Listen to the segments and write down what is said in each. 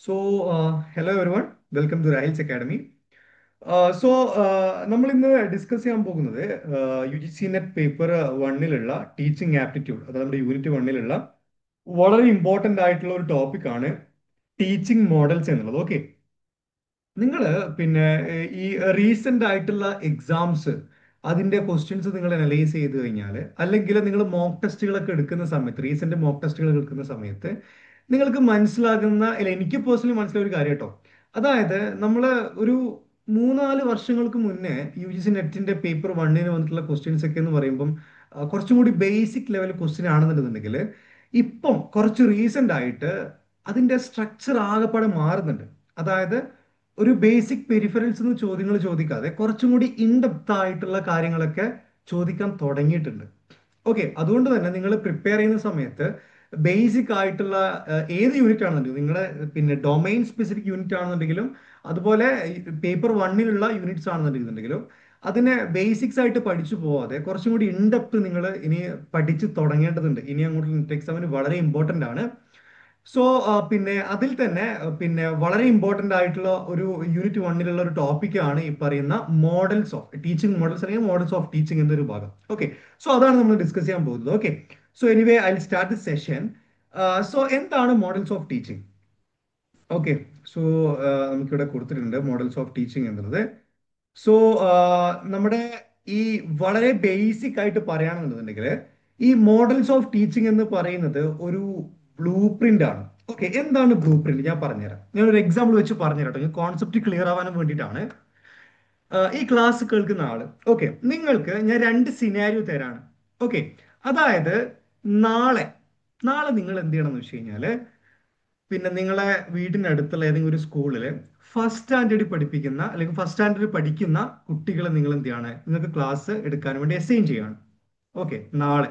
Hello everyone, welcome to Rahil's Academy. നമ്മൾ ഇന്ന് discuss ചെയ്യാൻ പോകുന്നത് U G C NET paper വണ്ണിലുള്ള ടീച്ചിങ് ആപ്റ്റിറ്റ്യൂഡ്, അതായത് നമ്മുടെ യൂണിറ്റ് വണ്ണിലുള്ള വളരെ ഇമ്പോർട്ടന്റ് ആയിട്ടുള്ള ഒരു ടോപ്പിക് ആണ് ടീച്ചിങ് മോഡൽസ് എന്നുള്ളത്. ഓക്കെ, നിങ്ങൾ പിന്നെ ഈ റീസെന്റ് ആയിട്ടുള്ള എക്സാംസ് അതിന്റെ ക്വസ്റ്റ്യൻസ് നിങ്ങൾ അനലൈസ് ചെയ്ത് കഴിഞ്ഞാൽ, അല്ലെങ്കിൽ നിങ്ങൾ മോക്ക് ടെസ്റ്റുകളൊക്കെ എടുക്കുന്ന സമയത്ത്, റീസെന്റ് മോക്ക് ടെസ്റ്റുകൾ എടുക്കുന്ന സമയത്ത് നിങ്ങൾക്ക് മനസ്സിലാകുന്ന, അല്ല എനിക്ക് പേഴ്സണലി മനസ്സിലായ ഒരു കാര്യം കേട്ടോ. അതായത് നമ്മൾ ഒരു 3-4 വർഷങ്ങൾക്ക് മുന്നേ യു ജി സി നെറ്റിന്റെ പേപ്പർ വണ്ണിന് വന്നിട്ടുള്ള ക്വസ്റ്റ്യൻസ് ഒക്കെ എന്ന് പറയുമ്പം കുറച്ചും കൂടി ബേസിക് ലെവൽ ക്വസ്റ്റ്യൻ ആണെന്നുണ്ടെന്നുണ്ടെങ്കിൽ, ഇപ്പം കുറച്ച് റീസെന്റ് ആയിട്ട് അതിന്റെ സ്ട്രക്ചർ ആകെപ്പാടെ മാറുന്നുണ്ട്. അതായത് ഒരു ബേസിക് പെരിഫറൽസ് എന്ന് ചോദ്യങ്ങൾ ചോദിക്കാതെ കുറച്ചും കൂടി ഇൻഡെപ്ത് ആയിട്ടുള്ള കാര്യങ്ങളൊക്കെ ചോദിക്കാൻ തുടങ്ങിയിട്ടുണ്ട്. ഓക്കെ, അതുകൊണ്ട് തന്നെ നിങ്ങൾ പ്രിപ്പയർ ചെയ്യുന്ന സമയത്ത് ബേസിക് ആയിട്ടുള്ള ഏത് യൂണിറ്റ് ആണെന്നുണ്ടെങ്കിലും, നിങ്ങളുടെ പിന്നെ ഡൊമൈൻ സ്പെസിഫിക് യൂണിറ്റ് ആണെന്നുണ്ടെങ്കിലും, അതുപോലെ പേപ്പർ വണ്ണിലുള്ള യൂണിറ്റ്സ് ആണെന്നുണ്ടെങ്കിലും, അതിനെ ബേസിക്സ് ആയിട്ട് പഠിച്ചു പോവാതെ കുറച്ചും കൂടി ഇൻഡെപ്ത് നിങ്ങൾ ഇനി പഠിച്ച് തുടങ്ങേണ്ടതുണ്ട്. ഇനി അങ്ങോട്ട് നെറ്റ് എക്സാമിന് വളരെ ഇമ്പോർട്ടന്റ് ആണ്. സോ പിന്നെ അതിൽ തന്നെ പിന്നെ വളരെ ഇമ്പോർട്ടന്റ് ആയിട്ടുള്ള ഒരു യൂണിറ്റ് വണ്ണിലുള്ള ഒരു ടോപ്പിക് ആണ് ഈ പറയുന്ന മോഡൽസ് ഓഫ് ടീച്ചിങ് മോഡൽസ്, അല്ലെങ്കിൽ മോഡൽസ് ഓഫ് ടീച്ചിങ് എന്നൊരു ഭാഗം. ഓക്കെ, സോ അതാണ് നമ്മൾ ഡിസ്കസ് ചെയ്യാൻ പോകുന്നത്. Okay, so anyway I start the session. So എന്താണ് models of teaching? Okay, so നമുക്കിവിടെ കൊടുത്തിട്ടുണ്ട് മോഡൽസ് ഓഫ് ടീച്ചിങ് എന്നുള്ളത്. സോ നമ്മുടെ ഈ വളരെ ബേസിക് ആയിട്ട് പറയുകയാണെന്നുണ്ടെങ്കിൽ, ഈ മോഡൽസ് ഓഫ് ടീച്ചിങ് എന്ന് പറയുന്നത് ഒരു ബ്ലൂ പ്രിന്റ് ആണ്. ഓക്കെ, എന്താണ് ബ്ലൂ പ്രിന്റ്? ഞാൻ പറഞ്ഞുതരാം. ഞാൻ ഒരു എക്സാമ്പിൾ വെച്ച് പറഞ്ഞുതരാം കേട്ടോ, കോൺസെപ്റ്റ് ക്ലിയർ ആവാനും വേണ്ടിയിട്ടാണ്. ഈ ക്ലാസ് കേൾക്കുന്ന ആള്, ഓക്കെ, നിങ്ങൾക്ക് ഞാൻ രണ്ട് സിനാരിയോ തരാണ്. ഓക്കെ, അതായത് നാളെ നാളെ നിങ്ങൾ എന്ത് ചെയ്യണം എന്ന് വെച്ച് കഴിഞ്ഞാല്, പിന്നെ നിങ്ങളെ വീടിനടുത്തുള്ള ഏതെങ്കിലും ഒരു സ്കൂളിൽ ഫസ്റ്റ് സ്റ്റാൻഡേർഡ് പഠിപ്പിക്കുന്ന, അല്ലെങ്കിൽ ഫസ്റ്റ് സ്റ്റാൻഡേർഡ് പഠിക്കുന്ന കുട്ടികളെ നിങ്ങൾ എന്ത് ചെയ്യാണ്, നിങ്ങൾക്ക് ക്ലാസ് എടുക്കാൻ വേണ്ടി അസൈൻ ചെയ്യാണ്. ഓക്കെ, നാളെ.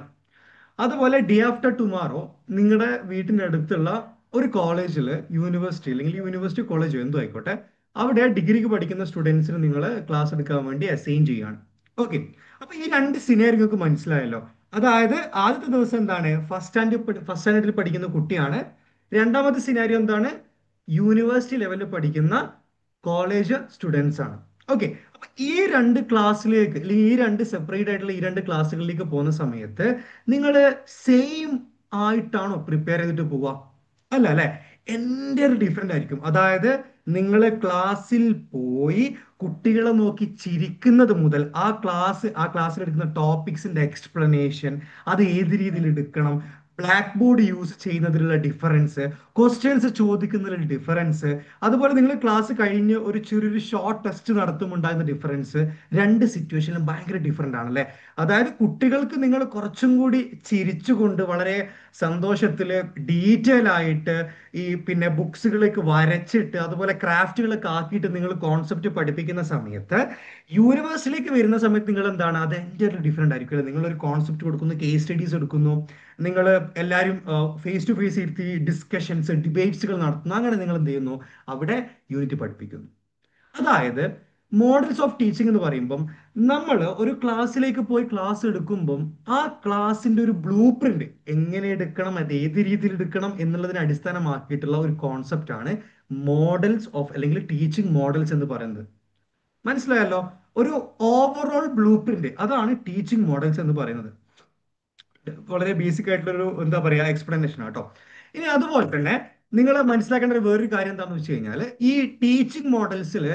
അതുപോലെ ഡേ ആഫ്റ്റർ ടുമാറോ നിങ്ങളുടെ വീട്ടിനടുത്തുള്ള ഒരു കോളേജിൽ, യൂണിവേഴ്സിറ്റി, അല്ലെങ്കിൽ യൂണിവേഴ്സിറ്റി കോളേജോ എന്തോ ആയിക്കോട്ടെ, അവിടെ ഡിഗ്രിക്ക് പഠിക്കുന്ന സ്റ്റുഡൻസിന് നിങ്ങൾ ക്ലാസ് എടുക്കാൻ വേണ്ടി അസൈൻ ചെയ്യാണ്. ഓക്കെ, അപ്പൊ ഈ രണ്ട് സിനാരി നിങ്ങൾക്ക് മനസ്സിലായല്ലോ. അതായത് ആദ്യത്തെ ദിവസം എന്താണ്, ഫസ്റ്റ് സ്റ്റാൻഡേർഡിൽ പഠിക്കുന്ന കുട്ടിയാണ്. രണ്ടാമത്തെ സിനാരിയോ എന്താണ്, യൂണിവേഴ്സിറ്റി ലെവലിൽ പഠിക്കുന്ന കോളേജ് സ്റ്റുഡൻസ് ആണ്. ഓക്കെ, അപ്പൊ ഈ രണ്ട് ക്ലാസ്സിലേക്ക്, അല്ലെങ്കിൽ ഈ രണ്ട് സെപ്പറേറ്റ് ആയിട്ടുള്ള ഈ രണ്ട് ക്ലാസ്സുകളിലേക്ക് പോകുന്ന സമയത്ത് നിങ്ങൾ സെയിം ആയിട്ടാണോ പ്രിപ്പയർ ചെയ്തിട്ട് പോവുക? അല്ല അല്ലെ, എൻ്റെ ഒരു ഡിഫറെന്റ് ആയിരിക്കും. അതായത് നിങ്ങൾ ക്ലാസ്സിൽ പോയി കുട്ടികളെ നോക്കി ചിരിക്കുന്നത് മുതൽ ആ ക്ലാസ്സിൽ എടുക്കുന്ന ടോപ്പിക്സിന്റെ എക്സ്പ്ലനേഷൻ, അത് ഏത് രീതിയിൽ എടുക്കണം, ബ്ലാക്ക് ബോർഡ് യൂസ് ചെയ്യുന്നതിലുള്ള ഡിഫറൻസ്, ക്വസ്റ്റ്യൻസ് ചോദിക്കുന്നതിലുള്ള ഡിഫറൻസ്, അതുപോലെ നിങ്ങൾ ക്ലാസ് കഴിഞ്ഞ് ഒരു ചെറിയൊരു ഷോർട്ട് ടെസ്റ്റ് നടത്തുമുണ്ടാകുന്ന ഡിഫറൻസ്, രണ്ട് സിറ്റുവേഷനിലും ഭയങ്കര ഡിഫറെന്റ് ആണല്ലേ. അതായത് കുട്ടികൾക്ക് നിങ്ങൾ കുറച്ചും കൂടി ചിരിച്ചുകൊണ്ട് വളരെ സന്തോഷത്തില് ഡീറ്റെയിൽ ആയിട്ട് ഈ പിന്നെ ബുക്സുകളിലേക്ക് വരച്ചിട്ട്, അതുപോലെ ക്രാഫ്റ്റുകളൊക്കെ ആക്കിയിട്ട് നിങ്ങൾ കോൺസെപ്റ്റ് പഠിപ്പിക്കുന്ന സമയത്ത്, യൂണിവേഴ്സിലേക്ക് വരുന്ന സമയത്ത് നിങ്ങൾ എന്താണ്, അത് എൻ്റെ ഒരു ഡിഫറെന്റ് ആയിരിക്കും. നിങ്ങൾ ഒരു കോൺസെപ്റ്റ് കൊടുക്കുന്നു, കേസ് സ്റ്റഡീസ് എടുക്കുന്നു, നിങ്ങൾ എല്ലാവരും ഫേസ് ടു ഫേസ് ഇരുത്തി ഡിസ്കഷൻസ്, ഡിബേറ്റ്സുകൾ നടത്തുന്നു. അങ്ങനെ നിങ്ങൾ എന്ത് ചെയ്യുന്നു, അവിടെ യൂണിറ്റ് പഠിപ്പിക്കുന്നു. അതായത് മോഡൽസ് ഓഫ് ടീച്ചിങ് എന്ന് പറയുമ്പം, നമ്മൾ ഒരു ക്ലാസ്സിലേക്ക് പോയി ക്ലാസ് എടുക്കുമ്പം ആ ക്ലാസ്സിന്റെ ഒരു ബ്ലൂ പ്രിന്റ് എങ്ങനെ എടുക്കണം, അത് ഏത് രീതിയിൽ എടുക്കണം എന്നുള്ളതിനെ അടിസ്ഥാനമാക്കിയിട്ടുള്ള ഒരു കോൺസെപ്റ്റ് ആണ് മോഡൽസ് ഓഫ്, അല്ലെങ്കിൽ ടീച്ചിങ് മോഡൽസ് എന്ന് പറയുന്നത്. മനസ്സിലായല്ലോ? ഒരു ഓവറോൾ ബ്ലൂ പ്രിന്റ്, അതാണ് ടീച്ചിങ് മോഡൽസ് എന്ന് പറയുന്നത്. വളരെ ബേസിക് ആയിട്ടുള്ള ഒരു എന്താ പറയാ എക്സ്പ്ലനേഷൻ ആട്ടോ. ഇനി അതുപോലെ തന്നെ നിങ്ങൾ മനസ്സിലാക്കേണ്ട ഒരു വേറൊരു കാര്യം എന്താണെന്ന് വെച്ച് കഴിഞ്ഞാൽ, ഈ ടീച്ചിങ് മോഡൽസിൽ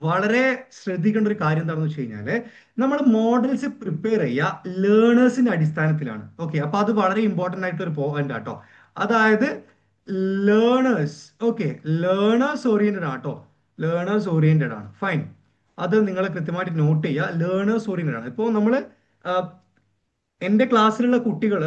വളരെ ശ്രദ്ധിക്കേണ്ട ഒരു കാര്യം എന്താണെന്ന് വെച്ച് കഴിഞ്ഞാല്, നമ്മൾ മോഡൽസ് പ്രിപ്പയർ ചെയ്യുക ലേണേഴ്സിന്റെ അടിസ്ഥാനത്തിലാണ്. ഓക്കെ, അപ്പൊ അത് വളരെ ഇമ്പോർട്ടന്റ് ആയിട്ട് ഒരു പോയിന്റ് ആട്ടോ. അതായത് ലേണേഴ്സ്, ഓക്കെ, ലേണേഴ്സ് ഓറിയന്റഡ് ആട്ടോ. ലേണേഴ്സ് ഓറിയന്റഡ് ആണ്, ഫൈൻ. അത് നിങ്ങൾ കൃത്യമായിട്ട് നോട്ട് ചെയ്യുക, ലേണേഴ്സ് ഓറിയന്റഡ് ആണ്. ഇപ്പോൾ നമ്മൾ എൻ്റെ ക്ലാസ്സിലുള്ള കുട്ടികൾ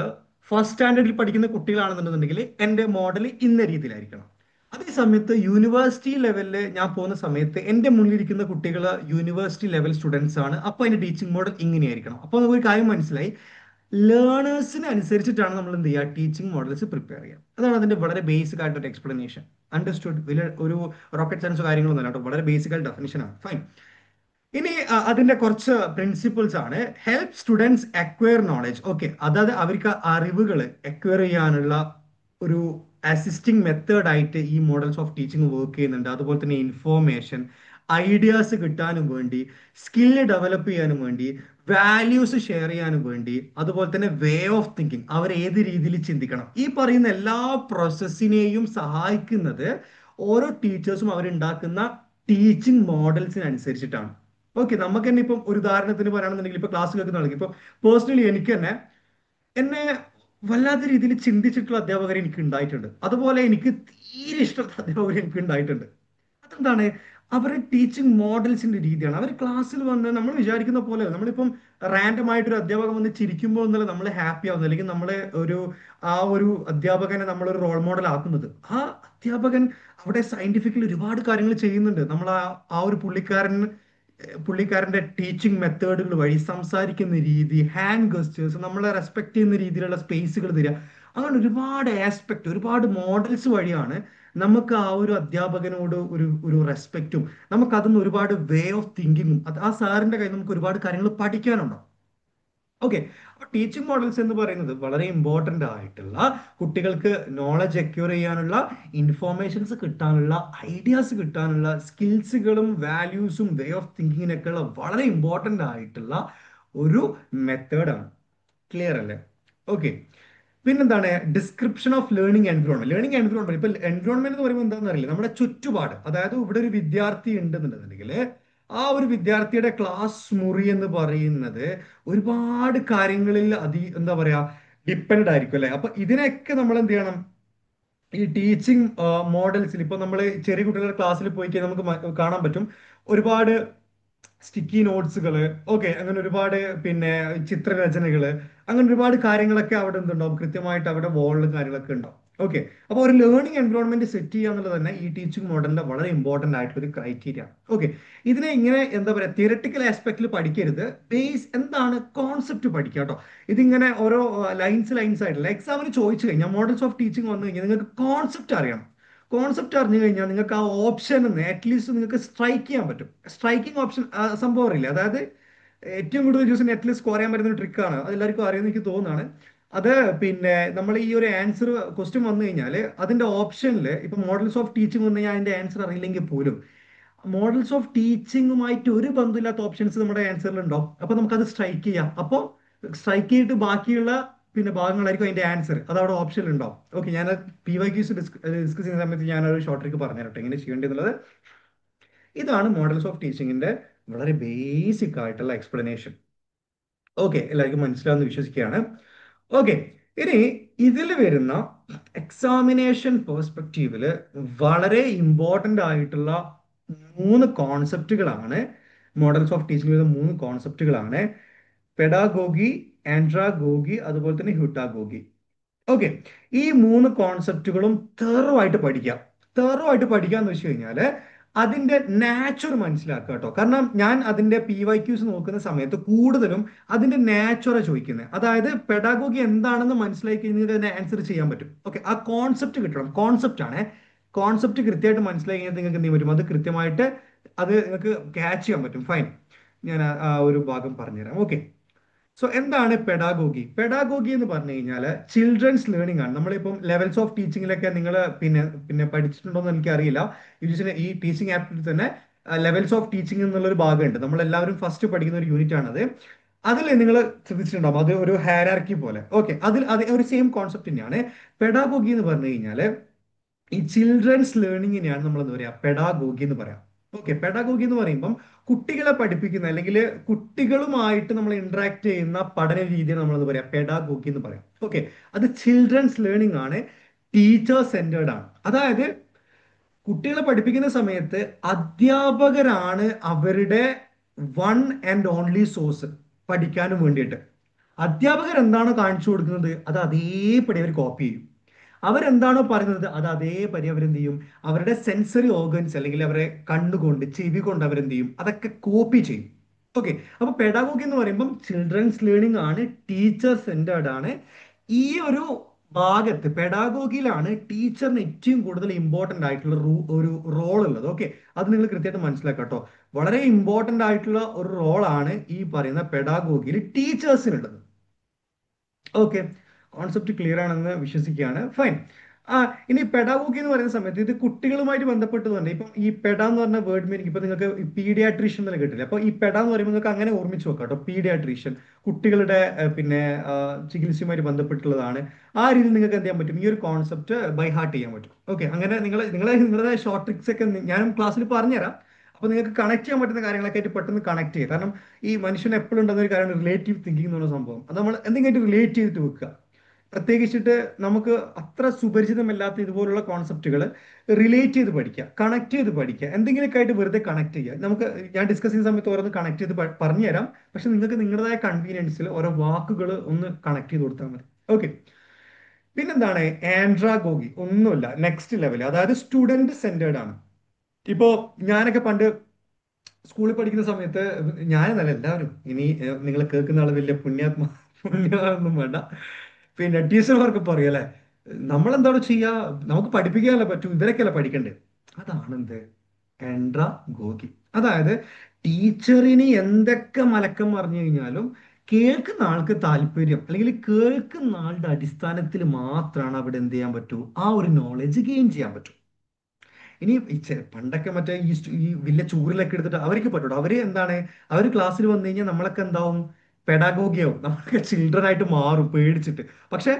ഫസ്റ്റ് സ്റ്റാൻഡേർഡിൽ പഠിക്കുന്ന കുട്ടികളാണെന്നുണ്ടെങ്കിൽ എൻ്റെ മോഡൽ ഇന്ന രീതിയിലായിരിക്കണം. അതേ സമയത്ത് യൂണിവേഴ്സിറ്റി ലെവലിൽ ഞാൻ പോകുന്ന സമയത്ത് എൻ്റെ മുന്നിലിരിക്കുന്ന കുട്ടികൾ യൂണിവേഴ്സിറ്റി ലെവൽ സ്റ്റുഡൻസ് ആണ്. അപ്പോൾ അതിന്റെ ടീച്ചിങ് മോഡൽ ഇങ്ങനെയായിരിക്കണം. അപ്പോൾ നമുക്ക് ഒരു കാര്യം മനസ്സിലായി, ലേണേഴ്സിന് അനുസരിച്ചിട്ടാണ് നമ്മൾ എന്ത് ചെയ്യുക, ടീച്ചിങ് മോഡൽസ് പ്രിപ്പയർ ചെയ്യുക. അതാണ് അതിന്റെ വളരെ ബേസിക് ആയിട്ടൊരു എക്സ്പ്ലനേഷൻ. അണ്ടർസ്റ്റുഡ്? വലിയ ഒരു റോക്കറ്റ് സയൻസ് കാര്യങ്ങളൊന്നും അല്ല കേട്ടോ, വളരെ ബേസിക് ആയിട്ട് ഡെഫിനേഷൻ ആണ്. ഫൈൻ. ഇനി അതിന്റെ കുറച്ച് പ്രിൻസിപ്പിൾസ് ആണ്. Help students acquire knowledge. Okay, അതായത് അവർക്ക് അറിവുകൾ അക്വയർ ചെയ്യാനുള്ള ഒരു അസിസ്റ്റിംഗ് മെത്തേഡ് ആയിട്ട് ഈ മോഡൽസ് ഓഫ് ടീച്ചിങ് വർക്ക് ചെയ്യുന്നുണ്ട്. അതുപോലെ തന്നെ ഇൻഫോർമേഷൻ, ഐഡിയാസ് കിട്ടാനും വേണ്ടി, സ്കില്ല് ഡെവലപ്പ് ചെയ്യാനും വേണ്ടി, വാല്യൂസ് ഷെയർ ചെയ്യാനും വേണ്ടി, അതുപോലെ തന്നെ വേ ഓഫ് തിങ്കിങ്, അവർ ഏത് രീതിയിൽ ചിന്തിക്കണം, ഈ പറയുന്ന എല്ലാ പ്രോസസ്സിനെയും സഹായിക്കുന്നത് ഓരോ ടീച്ചേഴ്സും അവരുണ്ടാക്കുന്ന ടീച്ചിങ് മോഡൽസിനനുസരിച്ചിട്ടാണ്. ഓക്കെ, നമുക്ക് തന്നെ ഇപ്പം ഒരു ഉദാഹരണത്തിന് പറയുകയാണെന്നുണ്ടെങ്കിൽ ഇപ്പൊ ക്ലാസ് കേൾക്കുന്ന ആൾക്ക് ഇപ്പൊ പേഴ്സണലി എനിക്ക് തന്നെ എന്നെ വല്ലാത്ത രീതിയിൽ ചിന്തിച്ചിട്ടുള്ള അധ്യാപകർ എനിക്ക് ഉണ്ടായിട്ടുണ്ട്. അതുപോലെ എനിക്ക് തീരെ ഇഷ്ടപ്പെട്ട അധ്യാപകർ എനിക്ക് ഉണ്ടായിട്ടുണ്ട്. അതെന്താണ്? അവരുടെ ടീച്ചിങ് മോഡൽസിന്റെ രീതിയാണ്. അവർ ക്ലാസ്സിൽ വന്ന് നമ്മൾ വിചാരിക്കുന്ന പോലെ നമ്മളിപ്പം റാൻഡം ആയിട്ട് ഒരു അധ്യാപകൻ വന്ന് ചിരിക്കുമ്പോൾ എന്നല്ല നമ്മൾ ഹാപ്പി ആവുന്നത്, അല്ലെങ്കിൽ നമ്മളെ ഒരു ഒരു അധ്യാപകനെ നമ്മളൊരു റോൾ മോഡൽ ആക്കുന്നത്. ആ അധ്യാപകൻ അവിടെ സയന്റിഫിക്കലി ഒരുപാട് കാര്യങ്ങൾ ചെയ്യുന്നുണ്ട്. നമ്മൾ ആ ഒരു പുള്ളിക്കാരന്റെ ടീച്ചിങ് മെത്തേഡുകൾ വഴി, സംസാരിക്കുന്ന രീതി, ഹാൻഡ് ഗസ്റ്റേഴ്സ്, നമ്മളെ റെസ്പെക്ട് ചെയ്യുന്ന രീതിയിലുള്ള സ്പേസുകൾ തരിക, അങ്ങനെ ഒരുപാട് ആസ്പെക്ട്, ഒരുപാട് മോഡൽസ് വഴിയാണ് നമുക്ക് ആ ഒരു അധ്യാപകനോട് ഒരു ഒരു റെസ്പെക്റ്റും, നമുക്ക് അതിന്ന് ഒരുപാട് വേ ഓഫ് തിങ്കിങ്ങും, അത് ആ സാറിന്റെ കയ്യിൽ നമുക്ക് ഒരുപാട് കാര്യങ്ങൾ പഠിക്കാനുണ്ടാവും. ഓക്കെ, അപ്പൊ ടീച്ചിങ് മോഡൽസ് എന്ന് പറയുന്നത് വളരെ ഇമ്പോർട്ടന്റ് ആയിട്ടുള്ള, കുട്ടികൾക്ക് നോളജ് അക്യൂർ ചെയ്യാനുള്ള, ഇൻഫോർമേഷൻസ് കിട്ടാനുള്ള, ഐഡിയാസ് കിട്ടാനുള്ള, സ്കിൽസുകളും വാല്യൂസും വേ ഓഫ് തിങ്കിങ്ങിനൊക്കെ ഉള്ള വളരെ ഇമ്പോർട്ടന്റ് ആയിട്ടുള്ള ഒരു മെത്തേഡാണ്. ക്ലിയർ അല്ലേ? ഓക്കെ, പിന്നെന്താണ്? Description of learning environment. Learning environment, ഇപ്പൊ എൻവയോൺമെന്റ് എന്ന് പറയുമ്പോൾ എന്താണെന്ന് അറിയില്ല, നമ്മുടെ ചുറ്റുപാട്, അതായത് ഇവിടെ ഒരു വിദ്യാർത്ഥി ഉണ്ടെന്നുണ്ടെന്നുണ്ടെങ്കിൽ ആ ഒരു വിദ്യാർത്ഥിയുടെ ക്ലാസ് മുറി എന്ന് പറയുന്നത് ഒരുപാട് കാര്യങ്ങളിൽ എന്താ പറയാ, ഡിപ്പെൻഡ് ആയിരിക്കും അല്ലെ? അപ്പൊ ഇതിനൊക്കെ നമ്മൾ എന്ത് ചെയ്യണം? ഈ ടീച്ചിങ് മോഡൽസിൽ ഇപ്പൊ നമ്മൾ ചെറിയ കുട്ടികളുടെ ക്ലാസ്സിൽ പോയി കഴിഞ്ഞാൽ നമുക്ക് കാണാൻ പറ്റും ഒരുപാട് സ്റ്റിക്കി നോട്ട്സുകള്, ഓക്കെ, അങ്ങനെ ഒരുപാട് പിന്നെ ചിത്രരചനകള്, അങ്ങനെ ഒരുപാട് കാര്യങ്ങളൊക്കെ അവിടെ എന്തുണ്ടാവും, കൃത്യമായിട്ട് അവിടെ വോളിലും കാര്യങ്ങളൊക്കെ ഉണ്ടാവും. ഓക്കെ, അപ്പോൾ ഒരു ലേണിംഗ് എൻവയോൺമെന്റ് സെറ്റ് ചെയ്യുക എന്നുള്ളത് തന്നെ ഈ ടീച്ചിങ് മോഡലിന്റെ വളരെ ഇമ്പോർട്ടന്റ് ആയിട്ടുള്ള ഒരു ക്രൈറ്റീരിയ ആണ്. ഓക്കെ, ഇതിനെ ഇങ്ങനെ എന്താ പറയുക, തിയറട്ടിക്കൽ ആസ്പെക്റ്റിൽ പഠിക്കരുത്, ബേസ് എന്താണ് കോൺസെപ്റ്റ് പഠിക്കുക കേട്ടോ. ഇതിങ്ങനെ ഓരോ ലൈൻസ് ആയിട്ടില്ല. എക്സാമിന് ചോദിച്ചു കഴിഞ്ഞാൽ മോഡൽസ് ഓഫ് ടീച്ചിങ് വന്നു കഴിഞ്ഞാൽ നിങ്ങൾക്ക് കോൺസെപ്റ്റ് അറിയണം. കോൺസെപ്റ്റ് അറിഞ്ഞു കഴിഞ്ഞാൽ നിങ്ങൾക്ക് ആ ഓപ്ഷൻ അറ്റ്ലീസ്റ്റ് നിങ്ങൾക്ക് സ്ട്രൈക്ക് ചെയ്യാൻ പറ്റും. സ്ട്രൈക്കിംഗ് ഓപ്ഷൻ സംഭവം അറിയില്ല, അതായത് ഏറ്റവും കൂടുതൽ യൂസ് നെറ്റിൽ സ്കോർ ചെയ്യാൻ പറ്റുന്ന ഒരു ട്രിക്കാണ്, അത് എല്ലാവർക്കും അറിയുമെന്ന് എനിക്ക് തോന്നുന്നതാണ്. അത് പിന്നെ നമ്മൾ ഈ ഒരു ആൻസർ ക്വസ്റ്റ്യൻ വന്നു കഴിഞ്ഞാൽ അതിന്റെ ഓപ്ഷനിൽ ഇപ്പൊ മോഡൽസ് ഓഫ് ടീച്ചിങ് വന്നു കഴിഞ്ഞാൽ അതിന്റെ ആൻസർ അറിയില്ലെങ്കിൽ പോലും മോഡൽസ് ഓഫ് ടീച്ചിങ്ങുമായിട്ട് ഒരു ബന്ധമില്ലാത്ത ഓപ്ഷൻസ് നമ്മുടെ ആൻസറിൽ ഉണ്ടാവും. അപ്പൊ നമുക്കത് സ്ട്രൈക്ക് ചെയ്യാം. അപ്പോൾ സ്ട്രൈക്ക് ചെയ്തിട്ട് ബാക്കിയുള്ള പിന്നെ ഭാഗങ്ങളായിരിക്കും അതിന്റെ ആൻസർ, അത് അവിടെ ഓപ്ഷനിൽ ഉണ്ടാവും. ഓക്കെ, ഞാൻ PYQs ഡിസ്കസ് ചെയ്യുന്ന സമയത്ത് ഞാൻ ഒരു ഷോർട്ട് ട്രിക്ക് പറഞ്ഞുതരട്ടെ എങ്ങനെ ചെയ്യേണ്ടത്. ഇതാണ് മോഡൽസ് ഓഫ് ടീച്ചിങ്ങിന്റെ വളരെ ബേസിക് ആയിട്ടുള്ള എക്സ്പ്ലനേഷൻ. ഓക്കെ, എല്ലാവർക്കും മനസ്സിലാവുന്ന വിശ്വസിക്കുകയാണ്. ഓക്കെ, ഇനി ഇതിൽ വരുന്ന എക്സാമിനേഷൻ പെർസ്പെക്റ്റീവില് വളരെ ഇമ്പോർട്ടന്റ് ആയിട്ടുള്ള മൂന്ന് കോൺസെപ്റ്റുകളാണ്, മോഡൽസ് ഓഫ് ടീച്ചിങ് വരുന്ന മൂന്ന് കോൺസെപ്റ്റുകളാണ് പെഡാഗോഗി, ആൻഡ്രാഗോഗി, അതുപോലെ തന്നെ ഹ്യൂട്ടാഗോഗി. ഓക്കെ, ഈ മൂന്ന് കോൺസെപ്റ്റുകളും തെറോ പഠിക്കാം. തെറോ എന്ന് വെച്ച് കഴിഞ്ഞാല് അതിന്റെ നാച്ചുർ മനസ്സിലാക്കുക കേട്ടോ. കാരണം ഞാൻ അതിന്റെ PYQs നോക്കുന്ന സമയത്ത് കൂടുതലും അതിന്റെ നാച്ചുറ ചോദിക്കുന്നത്. അതായത് പെഡാഗോഗി എന്താണെന്ന് മനസ്സിലാക്കി കഴിഞ്ഞാൽ അതിനെ ആൻസർ ചെയ്യാൻ പറ്റും. ഓക്കെ, ആ കോൺസെപ്റ്റ് കിട്ടണം. കോൺസെപ്റ്റ് ആണ്, കോൺസെപ്റ്റ് കൃത്യമായിട്ട് മനസ്സിലാക്കി കഴിഞ്ഞാൽ നിങ്ങൾക്ക് എന്ത് ചെയ്യാൻ പറ്റും, അത് കൃത്യമായിട്ട് അത് നിങ്ങൾക്ക് ക്യാച്ച് ചെയ്യാൻ പറ്റും. ഫൈൻ, ഞാൻ ആ ഒരു ഭാഗം പറഞ്ഞുതരാം. ഓക്കെ, സോ എന്താണ് പെഡാഗോഗി? പെഡാഗോഗി എന്ന് പറഞ്ഞു കഴിഞ്ഞാൽ ചിൽഡ്രൻസ് ലേണിംഗ് ആണ്. നമ്മളിപ്പം ലെവൽസ് ഓഫ് ടീച്ചിങ്ങിലൊക്കെ നിങ്ങൾ പിന്നെ പിന്നെ പഠിച്ചിട്ടുണ്ടോ എന്ന് എനിക്കറിയില്ല. ഈ ടീച്ചിങ് ആപ്പിൽ തന്നെ ലെവൽസ് ഓഫ് ടീച്ചിങ് എന്നുള്ളൊരു ഭാഗമുണ്ട്. നമ്മൾ എല്ലാവരും ഫസ്റ്റ് പഠിക്കുന്ന ഒരു യൂണിറ്റ് ആണത്. അതിൽ നിങ്ങൾ ശ്രദ്ധിച്ചിട്ടുണ്ടാവും, അത് ഒരു ഹയറാർക്കി പോലെ. ഓക്കെ, അത് ഒരു സെയിം കോൺസെപ്റ്റ് തന്നെയാണ്. പെഡാഗോഗി എന്ന് പറഞ്ഞു കഴിഞ്ഞാൽ ഈ ചിൽഡ്രൻസ് ലേണിങ്ങിനെയാണ് നമ്മൾ എന്താ പറയുക, പെഡാഗോഗി എന്ന് പറയാം. ഓക്കെ, പെഡാഗോഗി എന്ന് പറയുമ്പം കുട്ടികളെ പഠിപ്പിക്കുന്ന അല്ലെങ്കിൽ കുട്ടികളുമായിട്ട് നമ്മൾ ഇന്ററാക്ട് ചെയ്യുന്ന പഠന രീതിയാണ് നമ്മൾ എന്താ പറയാ, പെഡാഗോഗി എന്ന് പറയാം. ഓക്കെ, അത് ചിൽഡ്രൻസ് ലേണിംഗ് ആണ്, ടീച്ചർ സെന്റേർഡ് ആണ്. അതായത് കുട്ടികളെ പഠിപ്പിക്കുന്ന സമയത്ത് അധ്യാപകരാണ് അവരുടെ വൺ ആൻഡ് ഓൺലി സോഴ്സ് പഠിക്കാനും വേണ്ടിയിട്ട്. അധ്യാപകർ എന്താണോ കാണിച്ചു കൊടുക്കുന്നത് അത് അതേപടി അവർ കോപ്പി ചെയ്യും. അവരെന്താണോ പറയുന്നത് അത് അതേപടി അവരെന്ത് ചെയ്യും, അവരുടെ സെൻസറി ഓർഗൻസ് അല്ലെങ്കിൽ അവരെ കണ്ണുകൊണ്ട്, ചെവി കൊണ്ട് അവരെന്ത് ചെയ്യും, അതൊക്കെ കോപ്പി ചെയ്യും. ഓക്കെ, അപ്പൊ പെഡാഗോഗി എന്ന് പറയുമ്പം ചിൽഡ്രൻസ് ലേണിംഗ് ആണ്, ടീച്ചർ സെന്റേർഡ് ആണ്. ഈ ഒരു ഭാഗത്ത് പെഡാഗോഗിയിലാണ് ടീച്ചറിന് ഏറ്റവും കൂടുതൽ ഇമ്പോർട്ടന്റ് ആയിട്ടുള്ള ഒരു റോൾ ഉള്ളത്. ഓക്കെ, അത് നിങ്ങൾ കൃത്യമായിട്ട് മനസ്സിലാക്കാം കേട്ടോ. വളരെ ഇമ്പോർട്ടന്റ് ആയിട്ടുള്ള ഒരു റോളാണ് ഈ പറയുന്ന പെഡാഗോഗിയിൽ ടീച്ചേഴ്സിനുള്ളത്. ഓക്കെ, കോൺസെപ്റ്റ് ക്ലിയർ ആണെന്ന് വിശ്വസിക്കുകയാണ്. ഫൈൻ. ആ ഇനി പെഡാഗോഗി എന്ന് പറയുന്ന സമയത്ത് ഇത് കുട്ടികളുമായിട്ട് ബന്ധപ്പെട്ടതുണ്ട്. ഇപ്പം ഈ പെഡ എന്ന് പറഞ്ഞ വേർഡ് മീനിങ് ഇപ്പൊ നിങ്ങൾക്ക് പീഡിയാട്രീഷ്യൻ എന്നല്ല കേട്ടില്ല. അപ്പൊ ഈ പെഡ എന്ന് പറയുമ്പോൾ നിങ്ങൾക്ക് അങ്ങനെ ഓർമ്മിച്ച് വെക്കാം കേട്ടോ. പീഡിയാട്രീഷ്യൻ കുട്ടികളുടെ പിന്നെ ചികിത്സയുമായിട്ട് ബന്ധപ്പെട്ടുള്ളതാണ്. ആ രീതിയിൽ നിങ്ങൾക്ക് എന്ത് ചെയ്യാൻ പറ്റും, ഈ ഒരു കോൺസെപ്റ്റ് ബൈ ഹാർട്ട് ചെയ്യാൻ പറ്റും. ഓക്കെ, അങ്ങനെ നിങ്ങളുടെ ഷോർട്ട് ട്രിക്സ് ഒക്കെ ഞാനും ക്ലാസ്സിൽ പറഞ്ഞുതരാം. അപ്പൊ നിങ്ങൾക്ക് കണക്ട് ചെയ്യാൻ പറ്റുന്ന കാര്യങ്ങളൊക്കെ ആയിട്ട് പെട്ടെന്ന് കണക്ട് ചെയ്യുക. കാരണം ഈ മനുഷ്യൻ എപ്പോഴും ഉണ്ടെന്ന ഒരു കാര്യമാണ് റിലേറ്റീവ് തിങ്കിങ് എന്ന് പറയുന്ന സംഭവം. അത് നമ്മൾ എന്തെങ്കിലും റിലേറ്റ് ചെയ്തിട്ട് വെക്കുക. പ്രത്യേകിച്ചിട്ട് നമുക്ക് അത്ര സുപരിചിതമല്ലാത്ത ഇതുപോലുള്ള കോൺസെപ്റ്റുകൾ റിലേറ്റ് ചെയ്ത് പഠിക്കുക, കണക്ട് ചെയ്ത് പഠിക്കുക, എന്തെങ്കിലുമൊക്കെ ആയിട്ട് വെറുതെ കണക്ട് ചെയ്യുക. നമുക്ക് ഞാൻ ഡിസ്കസ് ചെയ്യുന്ന സമയത്ത് ഓരോന്ന് കണക്ട് ചെയ്ത് പറഞ്ഞു തരാം. പക്ഷെ നിങ്ങൾക്ക് നിങ്ങളുടേതായ കൺവീനിയൻസിൽ ഓരോ വാക്കുകൾ ഒന്ന് കണക്ട് ചെയ്ത് കൊടുത്താൽ മതി. ഓക്കെ, പിന്നെന്താണ് ആൻഡ്രാഗോഗി? ഒന്നുമില്ല, നെക്സ്റ്റ് ലെവൽ, അതായത് സ്റ്റുഡന്റ് സെന്റേർഡ് ആണ്. ഇപ്പോ ഞാനൊക്കെ പണ്ട് സ്കൂളിൽ പഠിക്കുന്ന സമയത്ത്, ഞാനെന്നല്ല എല്ലാവരും, ഇനി നിങ്ങൾ കേൾക്കുന്ന ആള് വലിയ പുണ്യൊന്നും വേണ്ട, പിന്നെ ടീച്ചർമാർക്ക് പറയും അല്ലെ, നമ്മളെന്താണ് ചെയ്യാ, നമുക്ക് പഠിപ്പിക്കാനല്ലേ പറ്റൂ, ഇവരൊക്കെയല്ലേ പഠിക്കണ്ടേ. അതാണ് എന്ത് എൻട്രാ ഗോഗി. അതായത് ടീച്ചറിന് എന്തൊക്കെ മലക്കം പറഞ്ഞു കഴിഞ്ഞാലും കേൾക്കുന്ന ആൾക്ക് താല്പര്യം, അല്ലെങ്കിൽ കേൾക്കുന്ന ആളുടെ അടിസ്ഥാനത്തിൽ മാത്രമാണ് അവിടെ എന്ത് ചെയ്യാൻ പറ്റൂ, ആ ഒരു നോളജ് ഗെയിൻ ചെയ്യാൻ പറ്റൂ. ഇനി പണ്ടൊക്കെ മറ്റേ ഈ വലിയ ചൂരിലൊക്കെ എടുത്തിട്ട് അവർക്ക് പറ്റൂട്ടോ. അവര് എന്താണ്, അവർ ക്ലാസ്സിൽ വന്നു കഴിഞ്ഞാൽ നമ്മളൊക്കെ എന്താവും, പെഡാഗോഗിയാവും, നമ്മളൊക്കെ ചിൽഡ്രൻ ആയിട്ട് മാറും പേടിച്ചിട്ട്. പക്ഷെ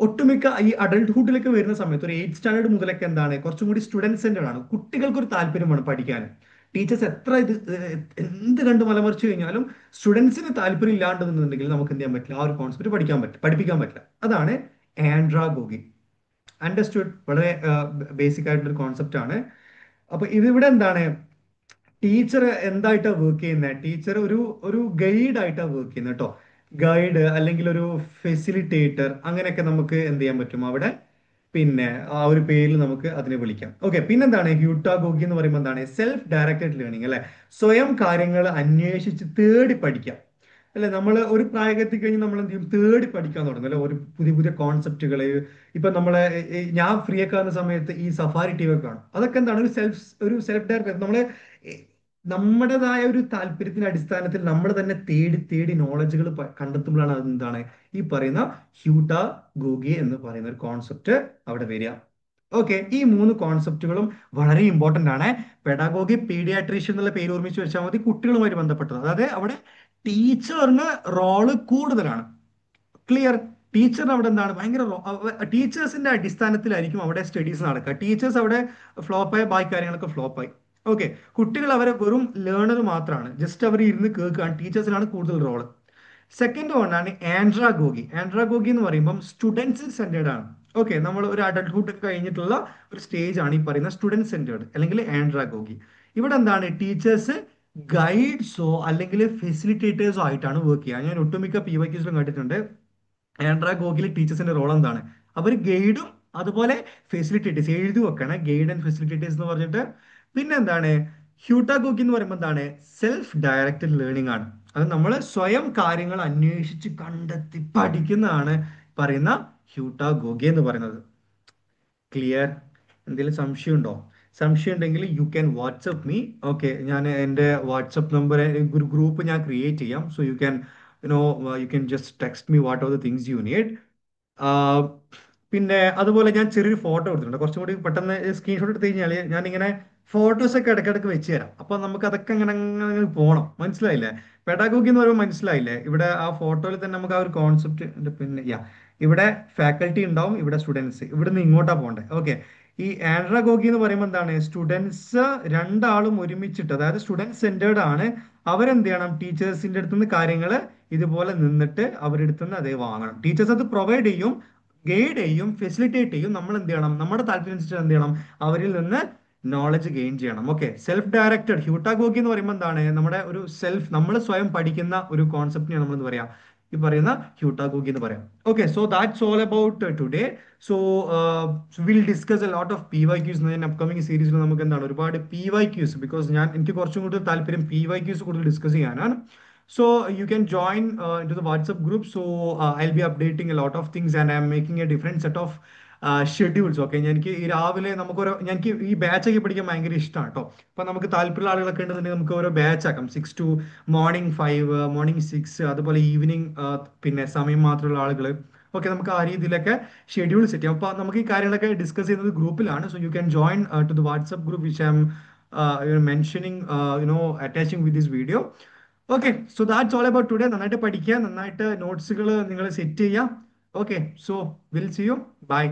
ഒട്ടുമിക്ക ഈ അഡൾട്ട്ഹുഡിലേക്ക് വരുന്ന സമയത്ത് ഒരു 8th സ്റ്റാൻഡേർഡ് മുതലൊക്കെ എന്താണ്, കുറച്ചും കൂടി സ്റ്റുഡന്റ് സെന്റർ ആണ്. കുട്ടികൾക്ക് ഒരു താല്പര്യം വേണം പഠിക്കാൻ. ടീച്ചേഴ്സ് എത്ര എന്ത് കണ്ട് മലമറിച്ച് കഴിഞ്ഞാലും സ്റ്റുഡൻസിന് താല്പര്യം ഇല്ലാണ്ടെന്നുണ്ടെങ്കിൽ നമുക്ക് എന്ത് ചെയ്യാൻ പറ്റില്ല, ആ ഒരു കോൺസെപ്റ്റ് പഠിപ്പിക്കാൻ പറ്റില്ല. അതാണ് ആൻഡ്രാഗോഗി. അണ്ടർസ്റ്റുഡ്? വളരെ ബേസിക് ആയിട്ടുള്ള ഒരു കോൺസെപ്റ്റ് ആണ്. അപ്പൊ ഇതിവിടെ എന്താണ്, ടീച്ചർ എന്തായിട്ടാണ് വർക്ക് ചെയ്യുന്നത്, ടീച്ചർ ഒരു ഗൈഡ് ആയിട്ടാണ് വർക്ക് ചെയ്യുന്നത് കേട്ടോ. ഗൈഡ് അല്ലെങ്കിൽ ഒരു ഫെസിലിറ്റേറ്റർ, അങ്ങനെയൊക്കെ നമുക്ക് എന്ത് ചെയ്യാൻ പറ്റും അവിടെ, പിന്നെ ആ ഒരു പേരിൽ നമുക്ക് അതിനെ വിളിക്കാം. ഓക്കെ, പിന്നെന്താണ് ഹ്യൂട്ടാഗോഗി എന്ന് പറയുമ്പോൾ എന്താണ്, സെൽഫ് ഡയറക്റ്റഡ് ലേണിംഗ് അല്ലെ, സ്വയം കാര്യങ്ങൾ അന്വേഷിച്ച് തേടി പഠിക്കാം. അല്ലെ, നമ്മൾ ഒരു പ്രായത്തിൽ കഴിഞ്ഞ് നമ്മൾ എന്ത് ചെയ്യും, തേടി പഠിക്കാൻ തുടങ്ങും അല്ലെ, ഒരു പുതിയ പുതിയ കോൺസെപ്റ്റുകള്. ഇപ്പൊ നമ്മളെ ഞാൻ ഫ്രീ ഒക്കെ ആകുന്ന സമയത്ത് ഈ സഫാരി ടി വി ഒക്കെ കാണും. അതൊക്കെ എന്താണ്, ഒരു സെൽഫ് ഡയറക്റ്റ്, നമ്മള് നമ്മുടേതായ ഒരു താല്പര്യത്തിന്റെ അടിസ്ഥാനത്തിൽ നമ്മൾ തന്നെ തേടി തേടി നോളജുകൾ കണ്ടെത്തുമ്പോഴാണ് അത് എന്താണ്, ഈ പറയുന്ന ഹ്യൂട്ട ഗോഗി എന്ന് പറയുന്ന ഒരു കോൺസെപ്റ്റ് അവിടെ വരിക. ഓക്കെ, ഈ മൂന്ന് കോൺസെപ്റ്റുകളും വളരെ ഇമ്പോർട്ടന്റ് ആണ്. പെഡാഗോഗി പീഡിയാട്രീഷ്യൻ എന്നുള്ള പേര് ഓർമ്മിച്ച് വെച്ചാൽ മതി, കുട്ടികളുമായി ബന്ധപ്പെട്ടത്. അതായത് അവിടെ ടീച്ചറിന് റോള് കൂടുതലാണ്. ക്ലിയർ? ടീച്ചറിന് അവിടെ എന്താണ് ഭയങ്കര ടീച്ചേഴ്സിന്റെ അടിസ്ഥാനത്തിലായിരിക്കും അവിടെ സ്റ്റഡീസ് നടക്കുക. ടീച്ചേഴ്സ് അവിടെ ഫ്ലോപ്പായ ബാക്കി കാര്യങ്ങളൊക്കെ ഫ്ലോപ്പായി. ഓക്കെ, കുട്ടികൾ അവരെ വെറും ലേണർ മാത്രമാണ്, ജസ്റ്റ് അവർ ഇരുന്ന് കേൾക്കുകയാണ്. ടീച്ചേഴ്സിനാണ് കൂടുതൽ റോള്. സെക്കൻഡ് വൺ ആണ് ആൻഡ്രാഗോഗി. ആൻഡ്രാഗോഗി എന്ന് പറയുമ്പം സ്റ്റുഡൻസ് സെന്റേർഡ് ആണ്. ഓക്കെ, നമ്മൾ ഒരു അഡൾട്ട്ഹുഡ് ഒക്കെ കഴിഞ്ഞിട്ടുള്ള ഒരു സ്റ്റേജ് ആണ് ഈ പറയുന്ന സ്റ്റുഡന്റ് സെന്റേർഡ് അല്ലെങ്കിൽ ആൻഡ്രാഗോഗി. ഇവിടെ എന്താണ്, ടീച്ചേഴ്സ് ഗൈഡ്സോ അല്ലെങ്കിൽ ഫെസിലിറ്റേറ്റേഴ്സോ ആയിട്ടാണ് വർക്ക് ചെയ്യുക. ഞാൻ ഒട്ടുമിക്ക PYQs കണ്ടിട്ടുണ്ട്. ആൻഡ്രാഗോഗിലെ ടീച്ചേഴ്സിന്റെ റോൾ എന്താണ്, അവർ ഗൈഡും അതുപോലെ ഫെസിലിറ്റേറ്റേഴ്സ് എഴുതി വെക്കണം, ഗൈഡ് ആൻഡ് ഫെസിലിറ്റേറ്റേഴ്സ് എന്ന് പറഞ്ഞിട്ട്. പിന്നെ എന്താണ്, ഹ്യൂട്ടാഗോഗി എന്ന് പറയുമ്പോൾ എന്താണ്, സെൽഫ് ഡയറക്റ്റഡ് ലേണിംഗ് ആണ്. അത് നമ്മൾ സ്വയം കാര്യങ്ങൾ അന്വേഷിച്ച് കണ്ടെത്തി പഠിക്കുന്നതാണ് പറയുന്ന ഹ്യൂട്ടാഗോഗി എന്ന് പറയുന്നത്. ക്ലിയർ? എന്തെങ്കിലും സംശയം ഉണ്ടോ? സംശയം ഉണ്ടെങ്കിൽ you can WhatsApp me. Okay, ഞാൻ എൻ്റെ വാട്സപ്പ് നമ്പർ ഒരു ഗ്രൂപ്പ് ഞാൻ ക്രിയേറ്റ് ചെയ്യാം. So you can just text me what or the things you need. പിന്നെ അതുപോലെ ഞാൻ ചെറിയൊരു ഫോട്ടോ എടുത്തിട്ടുണ്ട്. കുറച്ചും കൂടി പെട്ടെന്ന് സ്ക്രീൻഷോട്ട് എടുത്തു കഴിഞ്ഞാൽ ഞാൻ ഇങ്ങനെ ഫോട്ടോസ് ഒക്കെ ഇടയ്ക്കിടയ്ക്ക് വെച്ച് തരാം. അപ്പൊ നമുക്ക് അതൊക്കെ അങ്ങനെ അങ്ങനെ പോകണം. മനസ്സിലായില്ലേ? പെഡാഗോഗി എന്ന് പറയുമ്പോൾ മനസ്സിലായില്ലേ? ഇവിടെ ആ ഫോട്ടോയിൽ തന്നെ നമുക്ക് ആ ഒരു കോൺസെപ്റ്റ്, പിന്നെ ഇവിടെ ഫാക്കൽറ്റി ഉണ്ടാവും, ഇവിടെ സ്റ്റുഡൻസ്, ഇവിടുന്ന് ഇങ്ങോട്ടാ പോകണ്ടേ. ഓക്കെ, ഈ ആൻഡ്രാഗോഗി എന്ന് പറയുമ്പോൾ എന്താണ്, സ്റ്റുഡൻസ് രണ്ടാളും ഒരുമിച്ചിട്ട്, അതായത് സ്റ്റുഡൻറ് സെന്റേർഡ് ആണ്. അവരെന്ത് ചെയ്യണം, ടീച്ചേഴ്സിന്റെ അടുത്തുനിന്ന് കാര്യങ്ങൾ ഇതുപോലെ നിന്നിട്ട് അവരുടെ അടുത്തുനിന്ന് അതേ വാങ്ങണം. ടീച്ചേഴ്സ് അത് പ്രൊവൈഡ് ചെയ്യും, ഗൈഡ് ചെയ്യും, ഫെസിലിറ്റേറ്റ് ചെയ്യും. നമ്മൾ എന്ത് ചെയ്യണം, നമ്മുടെ താല്പര്യം അനുസരിച്ച് എന്ത് ചെയ്യണം, അവരിൽ നിന്ന് നോളജ് ഗെയിൻ ചെയ്യണം. ഓക്കെ, സെൽഫ് ഡയറക്റ്റഡ് ഹ്യൂട്ടാഗോഗി എന്ന് പറയുമ്പോൾ എന്താണ്, നമ്മുടെ ഒരു സെൽഫ്, നമ്മൾ സ്വയം പഠിക്കുന്ന ഒരു കോൺസെപ്റ്റിനെ നമ്മൾ എന്ത് പറയാം, ഈ പറയുന്ന ഹ്യൂട്ടാഗോഗി എന്ന് പറയാം. Okay, so that's all about today. So will discuss a lot of PYQs. Upcoming സീരീസിൽ നമുക്ക് എന്താണ് ഒരുപാട് PYQs, ബിക്കോസ് എനിക്ക് കുറച്ചും കൂടുതൽ താല്പര്യം PYQs കൂടുതൽ ഡിസ്കസ് ചെയ്യാനാണ്. So you can join into the WhatsApp group. So I'll be updating a lot of things and I'm making a different set of schedules. Okay, എനിക്ക് ഈ രാവിലെ എനിക്ക് ഈ ബാച്ച് ഒക്കെ പഠിക്കാൻ ഭയങ്കര ഇഷ്ടമാണ് കേട്ടോ. അപ്പൊ നമുക്ക് താല്പര്യമുള്ള ആളുകളൊക്കെ ഉണ്ടെന്നുണ്ടെങ്കിൽ നമുക്ക് ഓരോ ബാച്ച് ആക്കാം. 6 to മോർണിംഗ് 5, മോർണിംഗ് 6, അതുപോലെ ഈവനിങ് പിന്നെ സമയം മാത്രമുള്ള ആളുകൾ. ഓക്കെ, നമുക്ക് ആ രീതിയിലൊക്കെ ഷെഡ്യൂൾ സെറ്റ് ചെയ്യാം. അപ്പോൾ നമുക്ക് ഈ കാര്യങ്ങളൊക്കെ ഡിസ്കസ് ചെയ്യുന്നത് ഗ്രൂപ്പിലാണ്. So you can join to the WhatsApp group which I'm mentioning attaching with this video. Okay, so that's all about today. നന്നായിട്ട് പഠിക്കുക, നന്നായിട്ട് നോട്ട്സുകൾ നിങ്ങൾ സെറ്റ് ചെയ്യുക. Okay, so will see you. By.